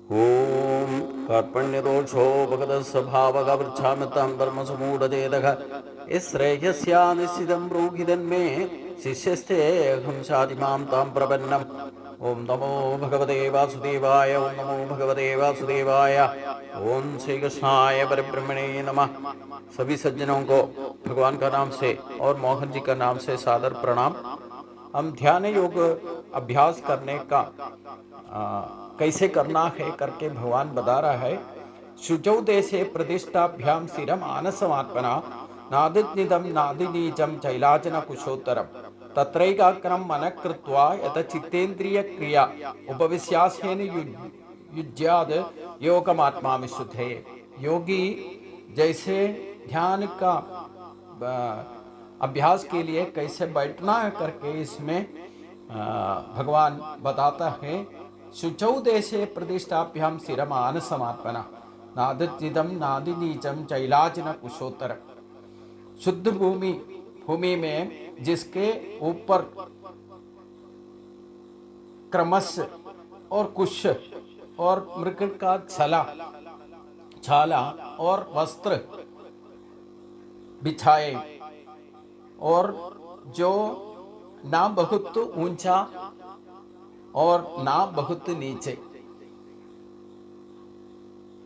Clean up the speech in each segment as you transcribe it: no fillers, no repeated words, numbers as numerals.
ॐ कार्पण्यदोषो भगतस्वभावगवृच्छामतां धर्मसमूढचेतः श्रेयस्या निश्चितं ब्रूहिदन्मे शिष्यस्तेऽहं शाधिमां तां प्रपन्नम्। ओम नमो भगवते वासुदेवाय। ओम नमो भगवते वासुदेवाय। ओम श्री कृष्णाय परब्रह्मणे नमः। सभी सज्जनों को भगवान का नाम से और मोहन जी का नाम से सादर प्रणाम। हम ध्यान योग अभ्यास करने का कैसे करना है करके भगवान बता रहा है। शुचौ देशे प्रतिष्ठाभ्याम स्थिरम आनसमात्मना नादिनिदम नादिनीचम चैलाचन कुशोत्तरम तत्रैकाग्रम मनः कृत्वा यत चित्तेन्द्रिय क्रिया उपविश्यासेन युज्याद योगमात्मा विशुद्धे। योगी जैसे ध्यान का अभ्यास के लिए कैसे बैठना है करके इसमें भगवान बताता है। शुचौ देशे प्रतिष्ठाभ्याम स्थिरमान समापना नादिदम नादिनीचम चैलाचन कुशोत्तर। शुद्ध भूमि में जिसके ऊपर क्रमश और कुश और मृग का छाला और वस्त्र बिछाए और जो ना बहुत ऊंचा और ना बहुत नीचे,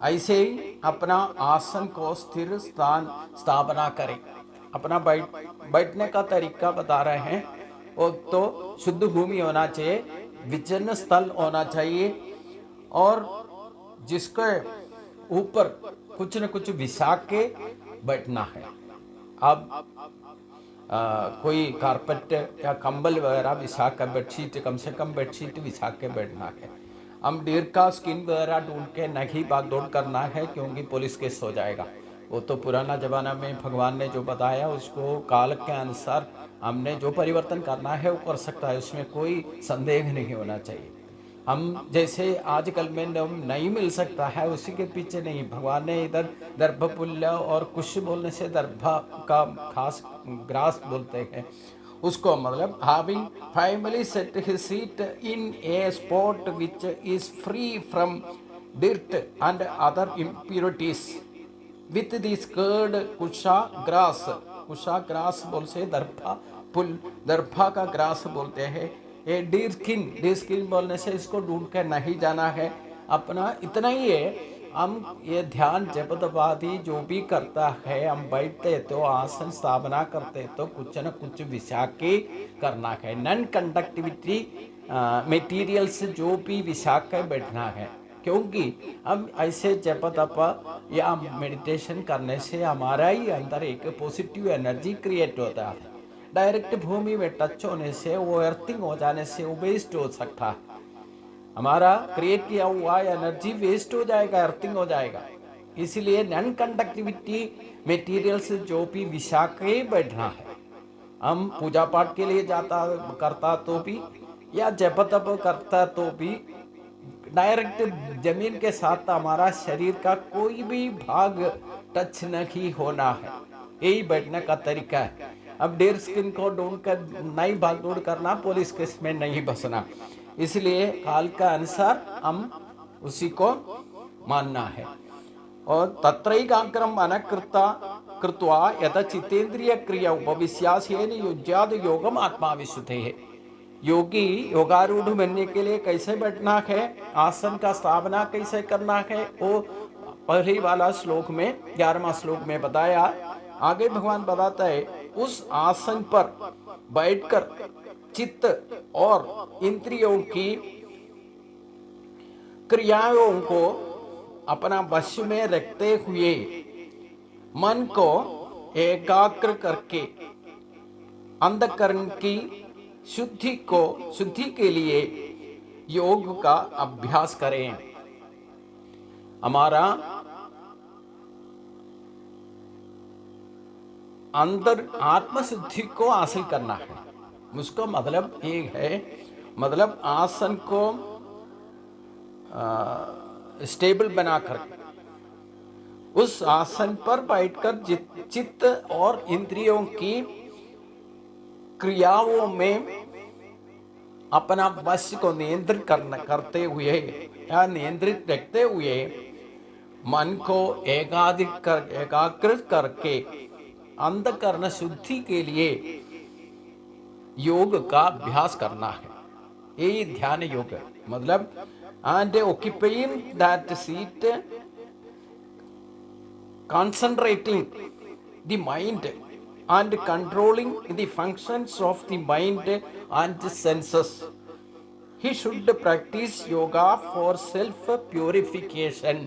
ऐसे ही अपना आसन को स्थिर स्थापना करें। अपना बैठने का तरीका बता रहे हैं। वो तो शुद्ध भूमि होना चाहिए, विजन स्थल होना चाहिए और जिसके ऊपर कुछ न कुछ बिछा के बैठना है। अब कोई कारपेट या कंबल वगैरह बिछा कर बेडशीट, कम से कम बेडशीट बिछा के बैठना है। हम डियर का स्किन वगैरह ढूंढ के नहीं भाग दौड़ करना है, क्योंकि पुलिस केस हो जाएगा। वो तो पुराना जमाना में भगवान ने जो बताया उसको काल के अनुसार हमने जो परिवर्तन करना है वो कर सकता है, उसमें कोई संदेह नहीं होना चाहिए। हम जैसे आजकल में नहीं मिल सकता है उसी के पीछे नहीं। भगवान ने इधर दर्भपुल्य और कुश बोलने से दर्भा का खास ग्रास बोलते हैं उसको, मतलब having finally set his seat in a spot which is free from dirt and other impurities with this curd kusha grass। Kusha grass बोल से दर्भा पुल, दर्भा का ग्रास बोलते हैं। ये डीर स्किन बोलने से इसको ढूंढ के नहीं जाना है। अपना इतना ही है। हम ये ध्यान जप तपादि जो भी करता है, हम बैठते तो आसन स्थापना करते तो कुछ न कुछ बिछा के करना है। नॉन कंडक्टिविटी मटेरियल्स जो भी बिछा के बैठना है, क्योंकि हम ऐसे जप तप या मेडिटेशन करने से हमारा ही अंदर एक पॉजिटिव एनर्जी क्रिएट होता है। डायरेक्ट भूमि में टच होने से, वो अर्थिंग हो जाने से वो वेस्ट हो सकता है। हमारा क्रिएट किया हुआ एनर्जी वेस्ट हो जाएगा, अर्थिंग हो जाएगा। इसलिए नॉन कंडक्टिविटी मटेरियल्स जो भी बिछा के बैठना है। हम पूजा पाठ के लिए जाता करता तो भी या जप तप करता तो भी डायरेक्ट जमीन के साथ हमारा शरीर का कोई भी भाग टच नहीं होना है। यही बैठने का तरीका है। अब डेयर स्किन को ढूंढ कर नहीं भाग दौड़ करना, पुलिस केस में नहीं बसना। इसलिए काल का अनुसार हम उसी को मानना है। और तत्रैकाग्रम मनः कृत्वा यत चित्तेन्द्रिय क्रिया उपविश्यासेन युज्याद योगम आत्मा विशुद्धे। योगी योगारूढ़ बनने के लिए कैसे बैठना है, आसन का स्थापना कैसे करना है, वो पहले वाला श्लोक में 11वां श्लोक में बताया। आगे भगवान बताता है उस आसन पर बैठकर चित्त और इंद्रियों की क्रियाओं को अपना वश में रखते हुए मन को एकाग्र करके अंतःकरण की शुद्धि के लिए योग का अभ्यास करें। हमारा अंदर आत्मशुद्धि को हासिल करना है। उसका मतलब एक है, मतलब आसन को स्टेबल बनाकर उस आसन पर बैठकर चित्त और इंद्रियों की क्रियाओं में अपना वश को नियंत्रित करते हुए या नियंत्रित रखते हुए मन को एकाग्र करके अंतःकरण शुद्धि के लिए योग का अभ्यास करना है। यही ध्यान योग है। मतलब and occupying that seat, concentrating the mind and controlling the functions of the mind and senses. He should practice yoga for self purification.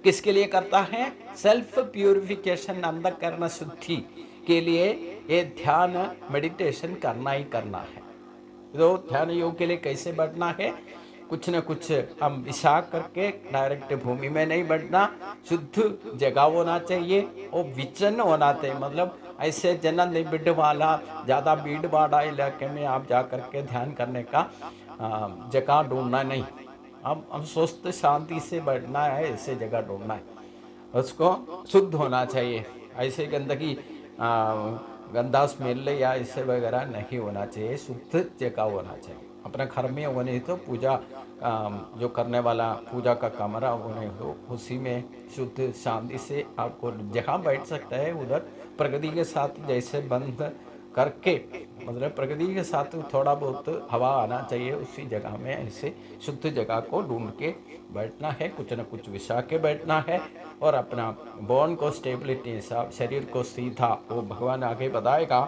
किसके लिए करता है? सेल्फ प्यूरिफिकेशन, अंतःकरण शुद्धि के लिए ये ध्यान मेडिटेशन करना ही करना है। तो ध्यान योग के लिए कैसे बैठना है? कुछ न कुछ हम विचार करके डायरेक्ट भूमि में नहीं बैठना, शुद्ध जगह होना चाहिए और विचन होना चाहिए। मतलब ऐसे जनन भीड़ वाला ज़्यादा भीड़ भाड़ा इलाके में आप जा करके ध्यान करने का जगह ढूंढना नहीं। हम स्वस्थ शांति से बैठना है, ऐसे जगह ढूंढना है। उसको शुद्ध होना चाहिए, ऐसे गंदगी गंदा स्मेल या इससे वगैरह नहीं होना चाहिए, शुद्ध जगह होना चाहिए। अपने घर में होने तो पूजा जो करने वाला पूजा का कमरा होने हो, उसी में शुद्ध शांति से आपको जहाँ बैठ सकता है उधर प्रकृति के साथ जैसे बंद करके, मतलब प्रकृति के साथ थोड़ा बहुत हवा आना चाहिए, उसी जगह में ऐसे शुद्ध जगह को ढूंढ के बैठना है, कुछ न कुछ विछा के बैठना है और अपना बोन को स्टेबिलिटी, शरीर को सीधा, वो भगवान आगे बताएगा।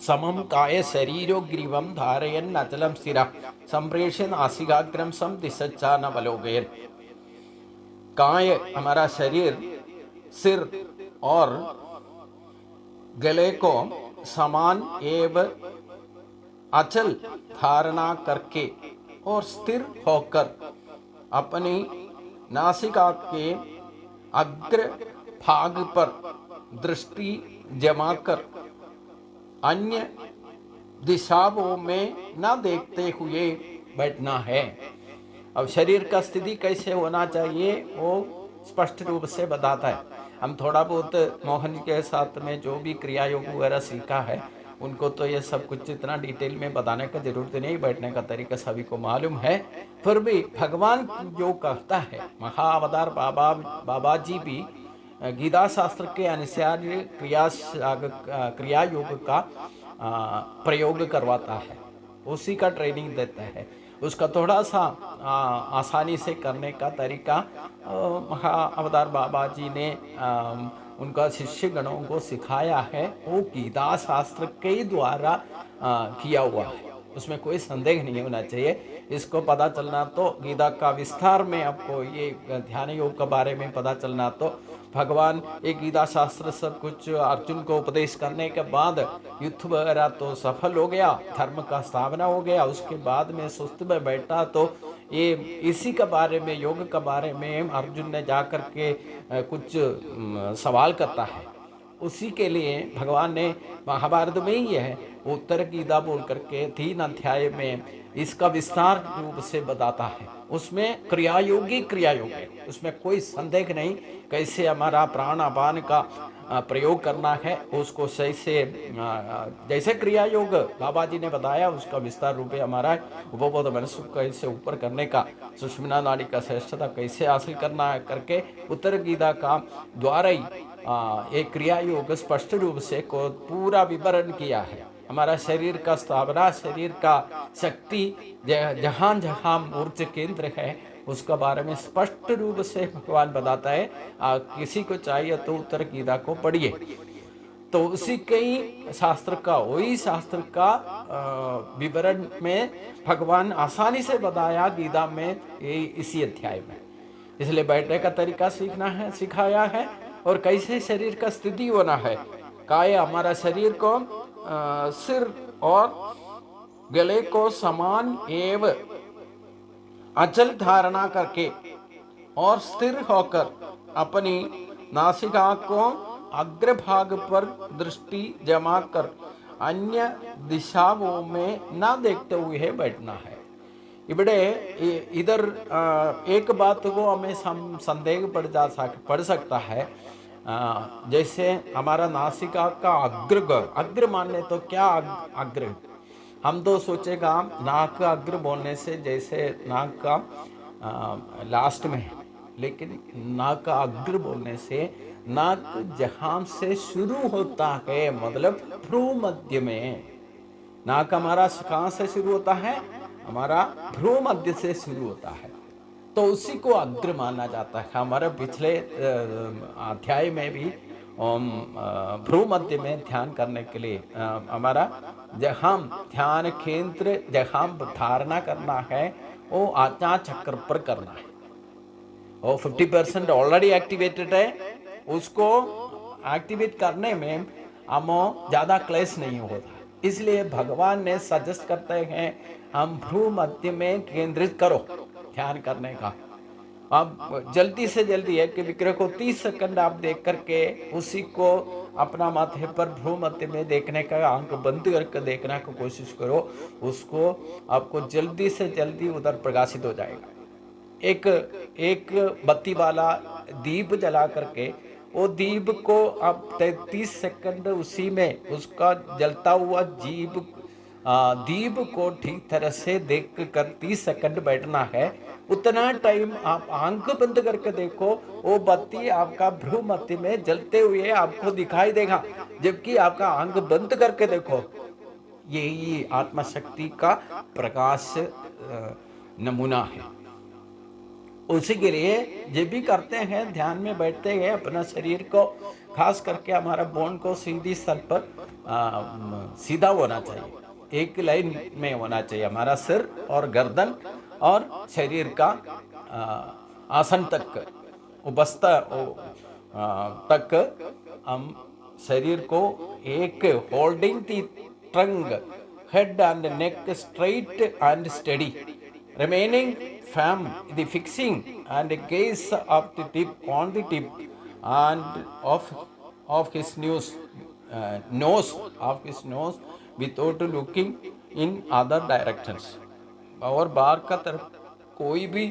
समम काय शरीरो ग्रीवम धारयन अचलम स्थिरा संप्रेषण आसिकाग्रम सम दिशा न बलोगेर। काय हमारा शरीर, सिर और गले को समान एवं अचल धारणा करके और स्थिर होकर अपनी नासिका के अग्र भाग पर दृष्टि जमाकर अन्य दिशाओं में न देखते हुए बैठना है। अब शरीर का स्थिति कैसे होना चाहिए वो स्पष्ट रूप से बताता है। हम थोड़ा बहुत मोहन के साथ में जो भी क्रिया योग वगैरह सीखा है, उनको तो ये सब कुछ इतना डिटेल में बताने का जरूरत नहीं, बैठने का तरीका सभी को मालूम है। फिर भी भगवान जो कहता है, महाअवतार बाबा जी भी गीता शास्त्र के अनुसार क्रिया योग का प्रयोग करवाता है, उसी का ट्रेनिंग देता है। उसका थोड़ा सा आसानी से करने का तरीका महाअवतार बाबा जी ने उनका शिष्य गणों को सिखाया है, वो गीता शास्त्र के द्वारा किया हुआ है, उसमें कोई संदेह नहीं होना चाहिए। इसको पता चलना तो गीता का विस्तार में आपको ये ध्यान योग के बारे में पता चलना तो भगवान ये गीता शास्त्र सब कुछ अर्जुन को उपदेश करने के बाद युद्ध वगैरह तो सफल हो गया, धर्म का स्थापना हो गया। उसके बाद में सुस्त में बैठा तो ये इसी के बारे में, योग के बारे में अर्जुन ने जा कर के कुछ सवाल करता है। उसी के लिए भगवान ने महाभारत में ही है उत्तर गीता बोल करके 3 अध्याय में इसका विस्तार रूप से बताता है। उसमें क्रिया योग है, उसमें कोई संदेह नहीं। कैसे हमारा प्राण अपान का प्रयोग करना है, उसको सही से जैसे क्रिया योग बाबा जी ने बताया, उसका विस्तार रूप है हमारा उपबोध मनसुख कैसे ऊपर करने का, सुषुम्ना नाड़ी का श्रेष्ठता कैसे हासिल करना है करके उत्तर गीता का द्वारा ही एक क्रिया योग स्पष्ट रूप से को पूरा विवरण किया है। हमारा शरीर का स्थापना, शरीर का शक्ति जहाँ जहाँ ऊर्जा केंद्र है उसका बारे में स्पष्ट रूप से भगवान बताता है। किसी को चाहिए तो उत्तर गीता को पढ़िए, तो उसी कई शास्त्र का, वही शास्त्र का विवरण में भगवान आसानी से बताया गीता में इसी अध्याय में। इसलिए बैठने का तरीका सीखना है, सिखाया है, और कैसे शरीर का स्थिति होना है। काय हमारा शरीर को सिर और गले को समान एवं अचल धारणा करके और स्थिर होकर अपनी नासिका को अग्रभाग पर दृष्टि जमा कर अन्य दिशाओं में न देखते हुए बैठना है। इबड़े इधर एक बात को हमें संदेह पड़ सकता है, जैसे हमारा नासिका का अग्र मानने तो क्या अग्र, हम तो सोचेगा नाक का अग्र बोलने से जैसे नाक का लास्ट में है, लेकिन नाक का अग्र बोलने से नाक जहां से शुरू होता है, मतलब भ्रू मध्य में। नाक हमारा कहाँ से शुरू होता है? हमारा भ्रू मध्य से शुरू होता है, तो उसी को अग्र माना जाता है। हमारे पिछले अध्याय में भी भ्रू मध्य में ध्यान करने के लिए हमारा जहाँ ध्यान केंद्र, जहाँ धारणा करना है, वो आज्ञा चक्र पर करना है। वो 50% ऑलरेडी एक्टिवेटेड है, उसको एक्टिवेट करने में हम ज़्यादा क्लेश नहीं होता। इसलिए भगवान ने सजेस्ट करते हैं हम भ्रू मध्य में केंद्रित करो ध्यान करने का। अब जल्दी से जल्दी है कि विग्रह को 30 सेकंड आप देख करके उसी को अपना माथे पर भ्रू मध्य में देखने का, आंख बंद करके देखने की कोशिश करो, उसको आपको जल्दी से जल्दी उधर प्रकाशित हो जाएगा। एक बत्ती वाला दीप जला करके वो दीप को आप 30 सेकंड उसी में उसका जलता हुआ दीप को ठीक तरह से देख कर 30 सेकंड बैठना है। उतना टाइम आप आंख बंद करके देखो, वो बत्ती आपका भ्रू मध्य में जलते हुए आपको दिखाई देगा, जबकि आपका आंख बंद करके देखो। यही आत्मशक्ति का प्रकाश नमूना है। उसी के लिए जब भी करते हैं, ध्यान में बैठते हैं, अपना शरीर को खास करके हमारा बोन को सीधी स्थल पर सीधा होना चाहिए, एक लाइन में होना चाहिए। हमारा सिर और गर्दन और शरीर का आसन तक, उपस्था तक हम शरीर को एक holding the trunk, head and neck straight and steady, remaining firm, the fixing and gaze of the tip on the tip and of his nose without looking in other directions। और बाहर का तरफ कोई भी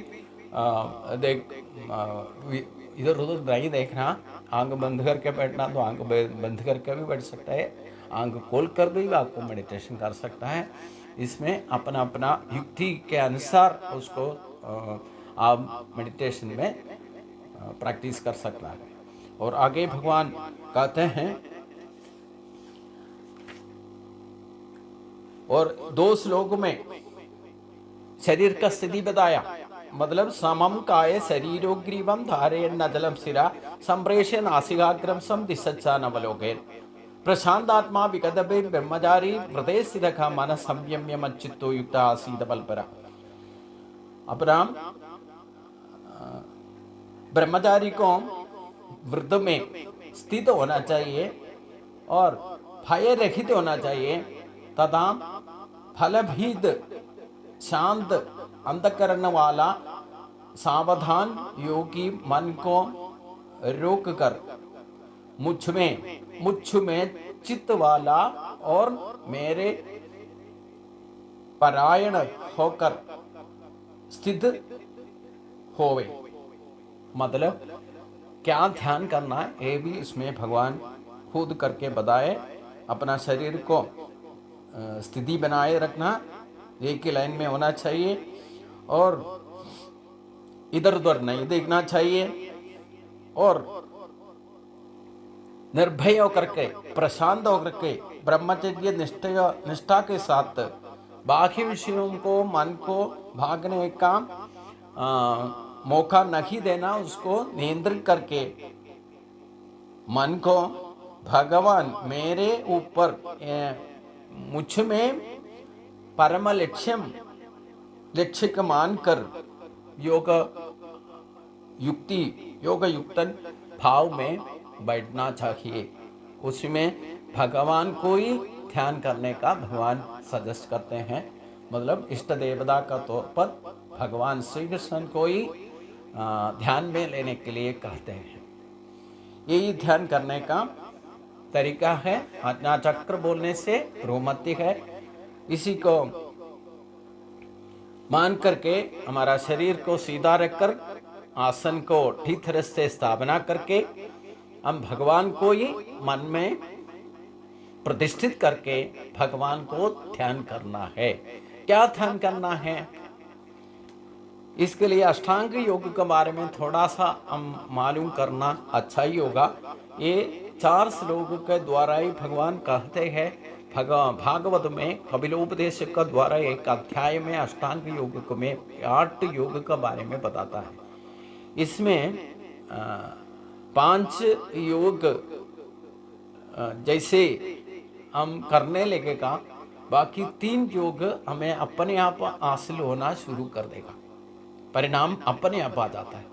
इधर उधर नहीं देखना। आंख बंद करके बैठना तो आंख बंद करके भी बैठ सकता है, आंख खोल कर भी आपको मेडिटेशन कर सकता है। इसमें अपना अपना युक्ति के अनुसार उसको आप मेडिटेशन में प्रैक्टिस कर सकता है। और आगे भगवान कहते हैं, और 2 श्लोक में शरीर का स्थिति बताया, मतलब समम काय शरीरोग्रीवम धारयन् अचलं शिरा संप्रेषयन् नासिकाग्रं सम दिशच्चानवलोकयन् प्रशांतात्मा विगतभे ब्रह्मचारी व्रते स्थितः मन संयम्य मच्चित्तो युक्त आसीत बलपरा। अपना ब्रह्मचारी को व्रत में स्थित होना चाहिए और भय रहित होना चाहिए तथा फलभीत शांत अंतकरण वाला सावधान योगी मन को रोक कर मुझ में चित्त वाला और मेरे परायण होकर स्थित होवे। मतलब क्या ध्यान करना है ये भी इसमें भगवान खुद करके बताए। अपना शरीर को स्थिति बनाए रखना, एक ही लाइन में होना चाहिए और इधर उधर नहीं देखना चाहिए और निर्भय होकर के, प्रशांत होकर के, ब्रह्मचर्य निष्ठा के साथ बाकी विषयों को, मन को भागने का मौका नहीं देना, उसको नियंत्रित करके मन को भगवान मेरे ऊपर, मुझ में परम लक्ष्य का मानकर योग युक्त भाव में बैठना चाहिए। उसमें भगवान को ही ध्यान करने का भगवान सजेस्ट करते हैं। मतलब इष्ट देवता का तौर पर भगवान श्री कृष्ण को ही ध्यान में लेने के लिए कहते हैं। यही ध्यान करने का तरीका है। आज्ञा चक्र बोलने से भ्रूमध्य है, इसी को मान करके हमारा शरीर को सीधा रखकर आसन को ठीक तरह से स्थापना करके हम भगवान को ही मन में प्रतिष्ठित करके भगवान को ध्यान करना है। क्या ध्यान करना है? इसके लिए अष्टांग योग के बारे में थोड़ा सा हम मालूम करना अच्छा ही होगा। ये 4 श्लोक के द्वारा ही भगवान कहते हैं, भागवत में कपिलोपदेश का द्वारा एक अध्याय में अष्टांग योग में 8 योग के बारे में बताता है। इसमें 5 योग जैसे हम करने लगेगा, बाकी 3 योग हमें अपने आप हासिल होना शुरू कर देगा, परिणाम अपने आप आ जाता है।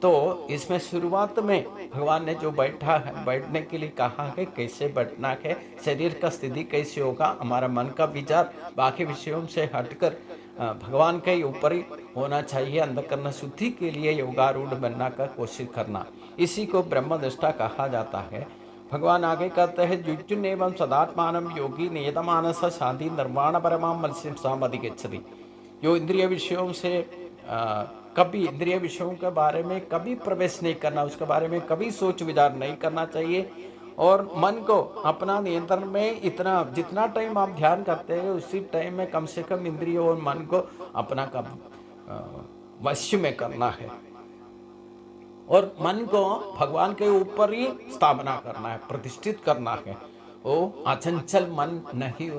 तो इसमें शुरुआत में भगवान ने जो बैठने के लिए कहा है, कैसे बैठना है, शरीर का स्थिति कैसे होगा, हमारा मन का विचार बाकी विषयों से हटकर भगवान के ऊपर ही होना चाहिए। अंतःकरण शुद्धि के लिए योगारूढ़ बनना का कोशिश करना, इसी को ब्रह्मनिष्ठा कहा जाता है। भगवान आगे कहते हैं, जुज्जुन एवं सदात्मानं योगी नियतमानस शांति निर्वाण परमां मत्स्यं अधिगच्छति। जो इंद्रिय विषयों से कभी इंद्रिय विषयों के बारे में कभी प्रवेश नहीं करना, उसके बारे में कभी सोच विचार नहीं करना चाहिए, और मन को अपना नियंत्रण में इतना जितना टाइम आप ध्यान करते हैं उसी टाइम में कम से कम इंद्रिय और मन को अपना वश में करना है, और मन को भगवान के ऊपर ही स्थापना करना है, प्रतिष्ठित करना है। वो अचंचल मन नहीं,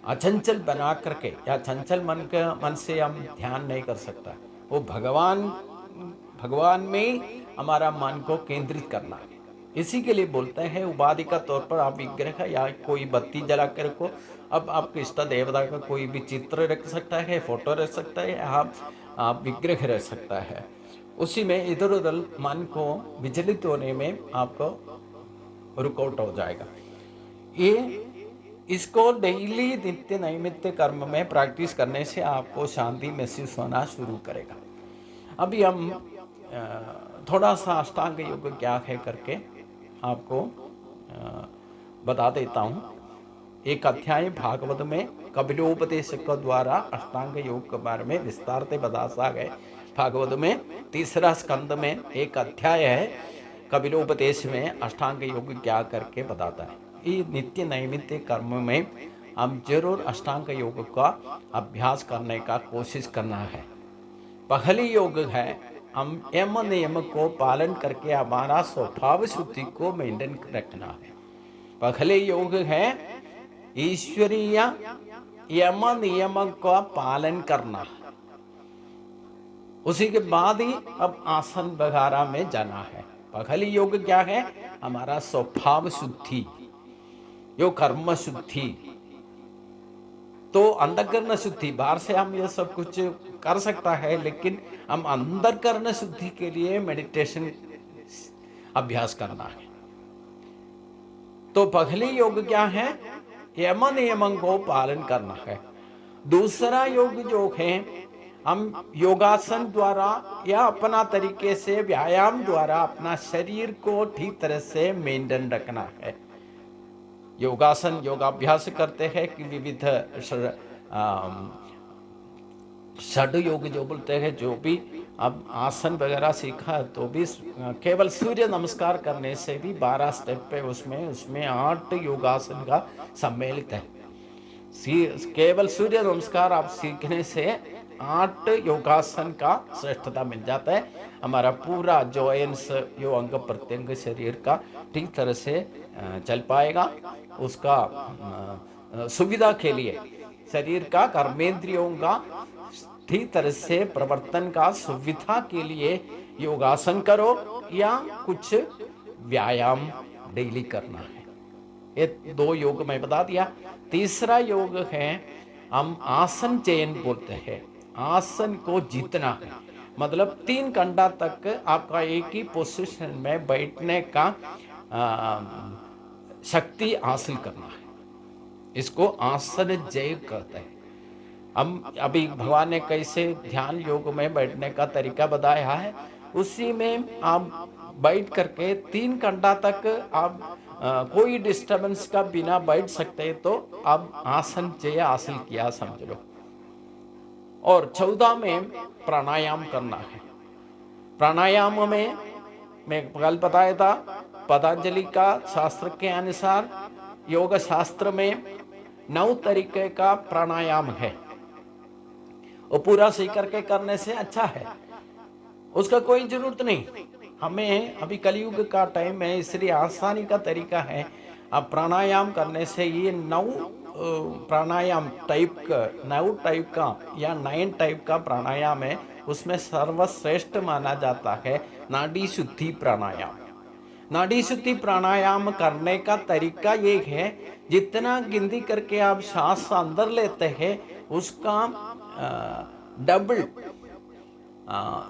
अचंचल बना करके या चंचल मन से हम ध्यान नहीं कर सकता। वो भगवान में हमारा मन को केंद्रित करना है। इसी के लिए बोलते हैं, उपाधि का तौर पर आप विग्रह या कोई बत्ती जला कर रखो। अब आपके इष्ट देवता का कोई भी चित्र रख सकता है, फोटो रख सकता है, आप विग्रह रख सकता है। उसी में इधर उधर मन को विचलित होने में आपको रुकआउट हो जाएगा। इसको डेली नित्य नैमित्य कर्म में प्रैक्टिस करने से आपको शांति महसूस होना शुरू करेगा। अभी हम थोड़ा सा अष्टांग योग क्या है करके आपको बता देता हूँ। एक अध्याय भागवत में कपिलोपदेश के द्वारा अष्टांग योग के बारे में विस्तार से बताया गया। भागवत में 3रा स्कंद में एक अध्याय है, कपिलोपदेश में अष्टांग योग क्या करके बताता है। ये नित्य नैमित्य कर्म में हम जरूर अष्टांग योग का अभ्यास करने का कोशिश करना है। पहली योग है, हम यम नियम को पालन करके हमारा स्वभाव शुद्धि को मेंटेन रखना है। पहले योग है ईश्वरीय यम नियम का पालन करना। उसी के बाद ही अब आसन वगैरह में जाना है। पहली योग क्या है, हमारा स्वभाव शुद्धि, यो कर्म शुद्धि। तो अंतःकरण शुद्धि, बाहर से हम ये सब कुछ कर सकता है, लेकिन हम अंतःकरण शुद्धि के लिए मेडिटेशन अभ्यास करना है। तो पहली योग क्या है, यम नियमों को पालन करना है। दूसरा योग जो है, हम योगासन द्वारा या अपना तरीके से व्यायाम द्वारा अपना शरीर को ठीक तरह से मेंटेन रखना है। योगासन योगाभ्यास करते हैं कि विविध षड योग जो बोलते हैं, जो भी अब आसन वगैरह सीखा तो भी केवल सूर्य नमस्कार करने से भी 12 स्टेप पे उसमें 8 योगासन का सम्मिलित है। केवल सूर्य नमस्कार आप सीखने से 8 योगासन का श्रेष्ठता मिल जाता है। हमारा पूरा जॉइंट्स यो अंग प्रत्यंग शरीर का ठीक तरह से चल पाएगा। उसका सुविधा के लिए शरीर का कर्मेंद्रियों का ठीक तरह से प्रवर्तन का सुविधा के लिए योगासन करो या कुछ व्यायाम डेली करना है। ये 2 योग मैं बता दिया। तीसरा योग है, हम आसन चयन बोलते हैं। आसन को जीतना है, मतलब 3 घंटा तक आपका एक ही पोजीशन में बैठने का शक्ति हासिल करना है। इसको आसन जय कहते हैं। हम अभी भगवान ने कैसे ध्यान योग में बैठने का तरीका बताया है, उसी में आप बैठ करके 3 घंटा तक आप कोई डिस्टर्बेंस का बिना बैठ सकते हैं, तो आप आसन जय हासिल किया समझ लो। और 14 में प्राणायाम करना है। प्राणायाम में मैं कल बताया था, पतंजलि का शास्त्र के अनुसार योग शास्त्र में 9 तरीके का प्राणायाम है। वो पूरा सही करके करने से अच्छा है, उसका कोई जरूरत नहीं। हमें अभी कलयुग का टाइम है, इसलिए आसानी का तरीका है। अब प्राणायाम करने से ये 9 प्राणायाम टाइप का, 9 टाइप का या 9 टाइप का प्राणायाम है, उसमें सर्वश्रेष्ठ माना जाता है नाड़ी शुद्धि प्राणायाम। नाड़ी शुद्धि प्राणायाम करने का तरीका ये है, जितना गिनती करके आप सांस अंदर लेते हैं उसका डबल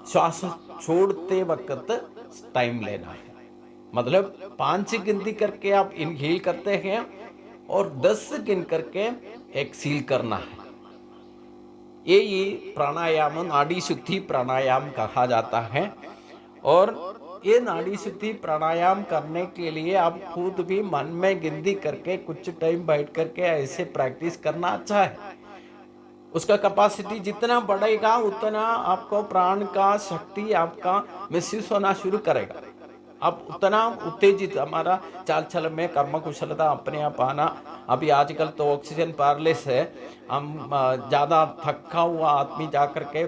श्वास छोड़ते वक्त टाइम लेना है। मतलब 5 गिनती करके आप इनहेल करते हैं और 10 गिन करके एक्सहेल करना है। ये प्राणायाम नाड़ी शुद्धि प्राणायाम कहा जाता है। और ये नाड़ी शुद्धि प्राणायाम करने के लिए आप खुद भी मन में गिनती करके कुछ टाइम बैठ करके ऐसे प्रैक्टिस करना अच्छा है। उसका कैपेसिटी जितना बढ़ेगा उतना आपको प्राण का शक्ति आपका महसूस होना शुरू करेगा। अब उतना उत्तेजित हमारा चाल चलन में कर्म कुशलता अपने आप आना। अभी आजकल तो ऑक्सीजन पैरालिस है, हम ज़्यादा थका हुआ आदमी जा कर के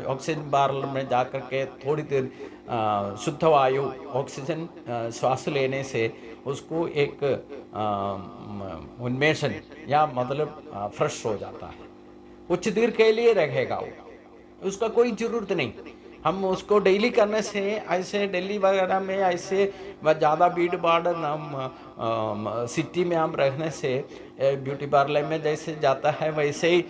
ऑक्सीजन पार्लर में जा कर के थोड़ी देर शुद्ध वायु ऑक्सीजन श्वास लेने से उसको एक उन्मेषण या मतलब फ्रेश हो जाता है, कुछ देर के लिए रहेगा वो, उसका कोई जरूरत नहीं। हम उसको डेली करने से, ऐसे दिल्ली वगैरह में ऐसे ज़्यादा भीड़ भाड़ सिटी में हम रहने से ब्यूटी पार्लर में जैसे जाता है वैसे ही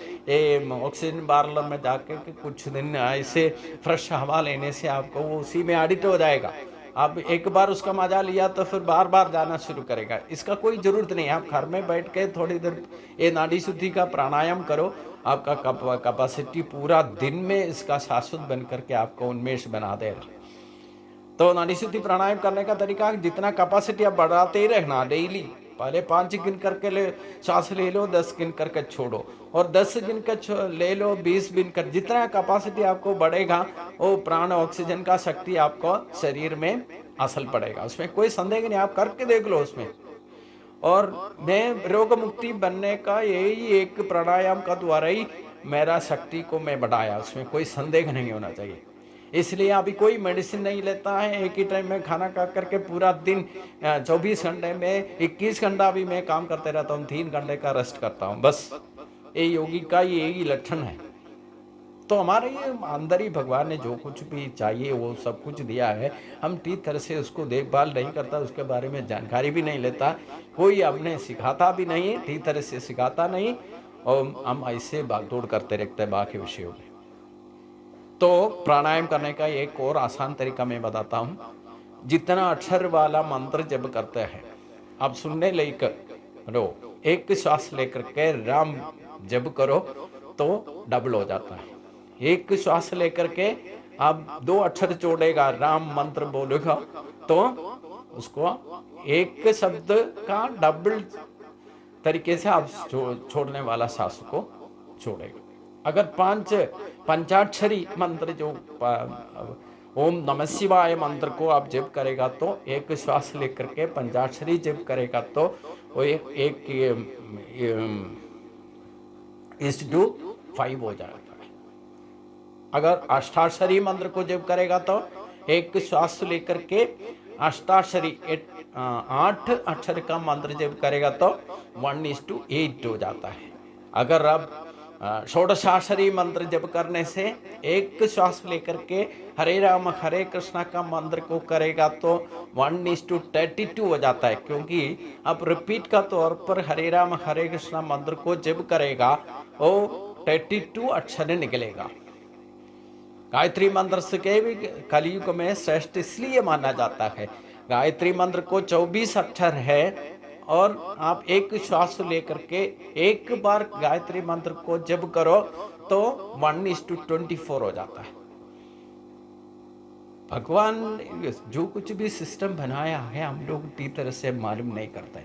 ऑक्सीजन पार्लर में जाकर के कुछ दिन ऐसे फ्रेश हवा लेने से आपको वो उसी में एडिक्ट हो जाएगा। आप एक बार उसका मजा लिया तो फिर बार बार जाना शुरू करेगा। इसका कोई जरूरत नहीं। आप घर में बैठ के थोड़ी देर ये नाड़ी शुद्धि का प्राणायाम करो, आपका कैपेसिटी पूरा दिन में इसका शाश्वत बन करके आपको उन्मेष बना देगा। तो नाड़ी शुद्धि प्राणायाम करने का तरीका, जितना कैपेसिटी आप बढ़ाते ही रहना डेली। पहले 5 गिन करके ले सांस ले लो, 10 गिन करके छोड़ो, और 10 गिन कर ले लो, 20 गिन कर, जितना कैपेसिटी आपको बढ़ेगा वो प्राण ऑक्सीजन का शक्ति आपको शरीर में असल पड़ेगा। उसमें कोई संदेह नहीं, आप करके देख लो उसमें। और मैं रोग मुक्ति बनने का यही एक प्राणायाम का द्वारा ही मेरा शक्ति को मैं बढ़ाया, उसमें कोई संदेह नहीं होना चाहिए। इसलिए अभी कोई मेडिसिन नहीं लेता है। एक ही टाइम में खाना खा करके पूरा दिन 24 घंटे में 21 घंटा भी मैं काम करते रहता हूँ, 3 घंटे का रेस्ट करता हूँ, बस। ये योगी का यही लक्षण है। तो हमारे ये अंदर ही भगवान ने जो कुछ भी चाहिए वो सब कुछ दिया है, हम ठीक तरह से उसको देखभाल नहीं करता, उसके बारे में जानकारी भी नहीं लेता, कोई हमने सिखाता भी नहीं, ठीक तरह से सिखाता नहीं, और हम ऐसे भागदौड़ करते रहते हैं बाकी विषयों में। तो प्राणायाम करने का एक और आसान तरीका मैं बताता हूँ। जितना अक्षर वाला मंत्र जप करते हैं, आप सुनने लेकर रो, एक श्वास लेकर के राम जप करो तो डबल हो जाता है। एक श्वास लेकर के आप 2 अक्षर जोड़ेगा, राम मंत्र बोलेगा तो उसको एक शब्द का डबल तरीके से आप छोड़ने वाला श्वास को छोड़ेगा। अगर 5 पंचाक्षरी मंत्र जो ओम नमः शिवाय मंत्र को आप जप करेगा तो एक श्वास लेकर के पंचाक्षरी जप करेगा तो वो एक 1:5 हो जाएगा। अगर अष्टाक्षरी मंत्र को जप करेगा तो एक श्वास लेकर के अष्टाक्षरी 8 अक्षर का मंत्र जप करेगा तो 1:8 हो जाता है। अगर आप षोडशाक्षरी मंत्र जप करने से एक श्वास लेकर के हरे राम हरे कृष्णा का मंत्र को करेगा तो 1:32 हो जाता है, क्योंकि आप रिपीट का तौर पर हरे राम हरे कृष्णा मंत्र को जप करेगा वो 32 अक्षर निकलेगा। गायत्री मंत्र से के भी कलयुग में श्रेष्ठ इसलिए माना जाता है, गायत्री मंत्र को 24 अक्षर है और आप एक श्वास लेकर के एक बार गायत्री मंत्र को जप करो तो 1:24 हो जाता है। भगवान जो कुछ भी सिस्टम बनाया है हम लोग ठीक तरह से मालूम नहीं करते,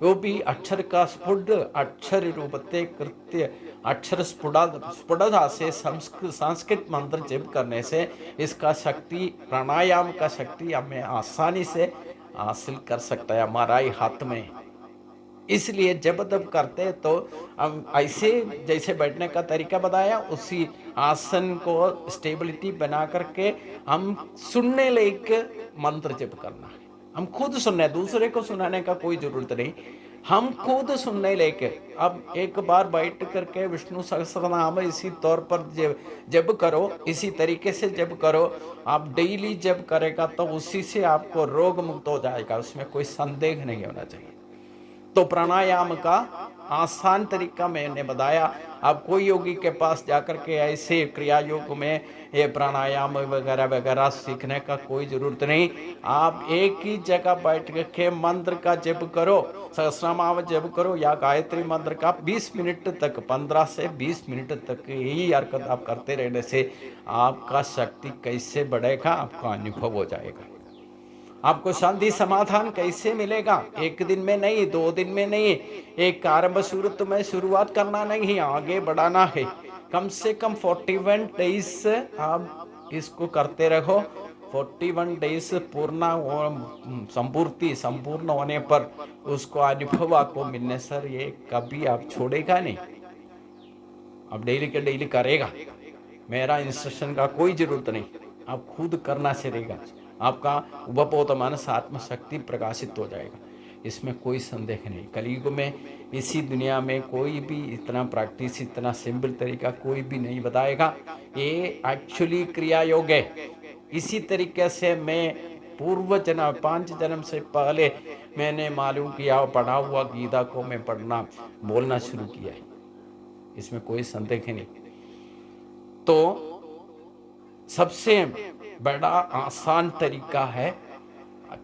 वो भी अक्षर का स्फुट अक्षर रूपते कृत्य अक्षर स्फुटता से संस्कृत मंत्र जप करने से इसका शक्ति, प्राणायाम का शक्ति हमें आसानी से हासिल कर सकता है, हमारा ही हाथ में। इसलिए जब तब करते तो हम ऐसे जैसे बैठने का तरीका बताया उसी आसन को स्टेबिलिटी बना करके हम सुनने लायक मंत्र जप करना है। हम खुद सुनने, दूसरे को सुनाने का कोई जरूरत नहीं, हम खुद सुनने लेके। अब एक बार बैठ करके विष्णु सहस्त्रनाम इसी तौर पर जब करो, इसी तरीके से जब करो, आप डेली जब करेगा तो उसी से आपको रोग मुक्त हो जाएगा, उसमें कोई संदेह नहीं होना चाहिए। तो प्राणायाम का आसान तरीका मैंने बताया। आप कोई योगी के पास जाकर के ऐसे क्रिया योग में ये प्राणायाम वगैरह वगैरह सीखने का कोई जरूरत नहीं। आप एक ही जगह बैठ के मंत्र का जप करो, सहस्रनाम जप करो या गायत्री मंत्र का 20 मिनट तक, 15 से 20 मिनट तक यही हरकत आप करते रहने से आपका शक्ति कैसे बढ़ेगा, आपका अनुभव हो जाएगा। आपको शांति समाधान कैसे मिलेगा? एक दिन में नहीं, 2 दिन में नहीं, एक आरंभ सूरत में शुरुआत करना नहीं, आगे बढ़ाना है। कम से कम 41 डेज आप इसको करते रहो। 41 डेज पूर्ण संपूर्ण होने पर उसको अनुभव आपको मिलने सर ये कभी आप छोड़ेगा नहीं, आप डेली के डेली करेगा। मेरा इंस्ट्रक्शन का कोई जरूरत नहीं, आप खुद करना चलेगा, आपका उपबोध मानस आत्म शक्ति प्रकाशित हो जाएगा, इसमें कोई संदेह नहीं। कलयुग में इसी दुनिया में कोई भी इतना प्रैक्टिस, इतना सिंपल तरीका कोई भी नहीं बताएगा। ये एक्चुअली क्रिया योग है। इसी तरीके से मैं पूर्व जन्म 5 जन्म से पहले मैंने मालूम किया, पढ़ा हुआ गीता को मैं पढ़ना बोलना शुरू किया है, इसमें कोई संदेह नहीं। तो सबसे बड़ा आसान तरीका है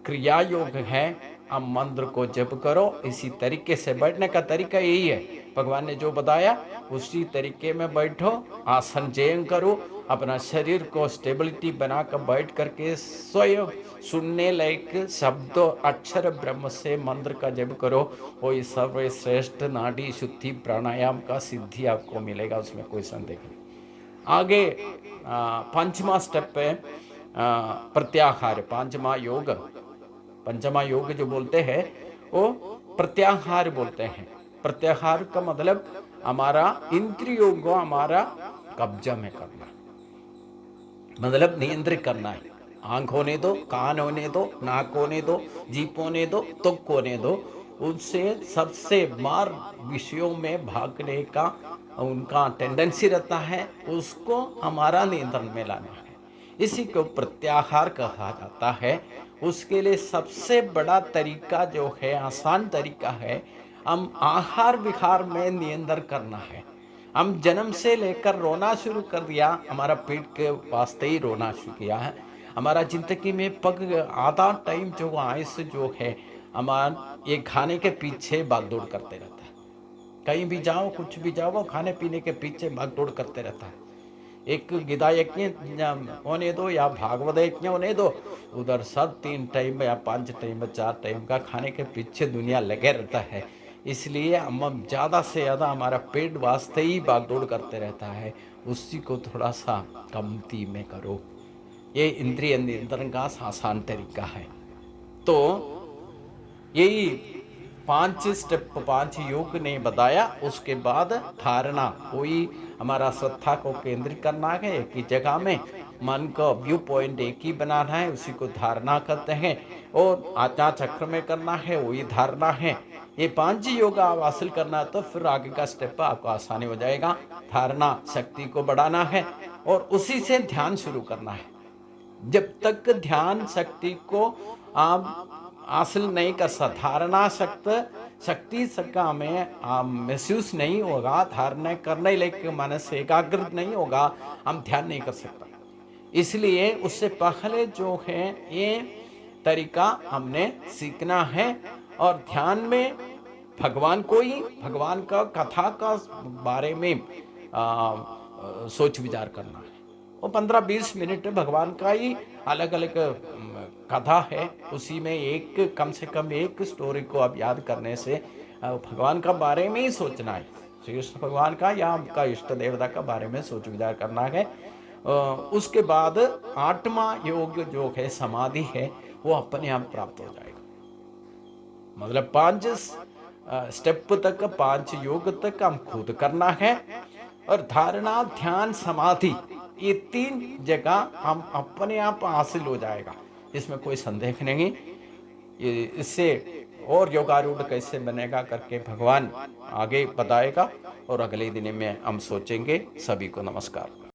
क्रिया योग है। अब मंत्र को जप करो, इसी तरीके से बैठने का तरीका यही है, भगवान ने जो बताया उसी तरीके में बैठो, आसन चयन करो, अपना शरीर को स्टेबिलिटी बनाकर बैठ करके स्वयं सुनने लायक शब्द अक्षर ब्रह्म से मंत्र का जप करो। वही सर्वश्रेष्ठ नाड़ी शुद्धि प्राणायाम का सिद्धि आपको मिलेगा, उसमें कोई संदेह नहीं। आगे पंचमा स्टेप है प्रत्याहार, पांचवा योग, पंचमा योग जो बोलते हैं वो प्रत्याहार बोलते हैं। प्रत्याहार का मतलब हमारा इंद्रियों को हमारा कब्जा में करना, मतलब नियंत्रित करना है। आंख होने दो, कान होने दो, नाक होने दो, जीभ होने दो, त्वक होने दो, उनसे सबसे मार विषयों में भागने का उनका टेंडेंसी रहता है, उसको हमारा नियंत्रण में लाना है। इसी को प्रत्याहार कहा जाता है। उसके लिए सबसे बड़ा तरीका जो है, आसान तरीका है, हम आहार विहार में नियंत्रण करना है। हम जन्म से लेकर रोना शुरू कर दिया, हमारा पेट के वास्ते ही रोना शुरू किया है। हमारा जिंदगी में पग आधा टाइम जो आयुष जो है हमारा ये खाने के पीछे भागदौड़ करते रहता है। कहीं भी जाओ, कुछ भी जाओ, खाने पीने के पीछे भागदौड़ करते रहता है। एक गीता यज्ञ होने दो या भागवत यज्ञ होने दो, उधर सब 3 टाइम या 5 टाइम 4 टाइम का खाने के पीछे दुनिया लगे रहता है। इसलिए हम ज़्यादा से ज़्यादा हमारा पेट वास्ते ही भागदौड़ करते रहता है, उसी को थोड़ा सा कमती में करो। ये इंद्रिय नियंत्रण का आसान तरीका है। तो यही 5 स्टेप 5 योग ने बताया। उसके बाद धारणा, कोई हमारा श्रद्धा को केंद्रित करना है एक ही जगह में, मन का व्यू पॉइंट एक ही बनाना है, उसी को धारणा कहते हैं। और आज्ञा चक्र में करना है, वही धारणा है। ये 5 योग आप हासिल करना तो फिर आगे का स्टेप आपको आसानी हो जाएगा। धारणा शक्ति को बढ़ाना है और उसी से ध्यान शुरू करना है। जब तक ध्यान शक्ति को आप हासिल नहीं कर सकते, धारणा शक्ति सका में महसूस नहीं होगा, धारणा करने लेके मन से एकाग्र नहीं होगा, हम ध्यान नहीं कर सकता। इसलिए उससे पहले जो है ये तरीका हमने सीखना है। और ध्यान में भगवान को ही, भगवान का कथा का बारे में सोच विचार करना है। वो 15-20 मिनट भगवान का ही अलग अलग कथा है, उसी में एक कम से कम एक स्टोरी को आप याद करने से भगवान का बारे में ही सोचना है। श्री कृष्ण भगवान का या आपका इष्ट देवता का बारे में सोच विचार करना है। उसके बाद 8वां योग जो है समाधि है, वो अपने आप प्राप्त हो जाएगा। मतलब 5 स्टेप तक 5 योग तक हम खुद करना है। और धारणा, ध्यान, समाधि, ये 3 जगह हम अपने आप हासिल हो जाएगा, इसमें कोई संदेह नहीं। ये इससे और योगारूढ़ कैसे बनेगा करके भगवान आगे बताएगा और अगले दिन में हम सोचेंगे। सभी को नमस्कार।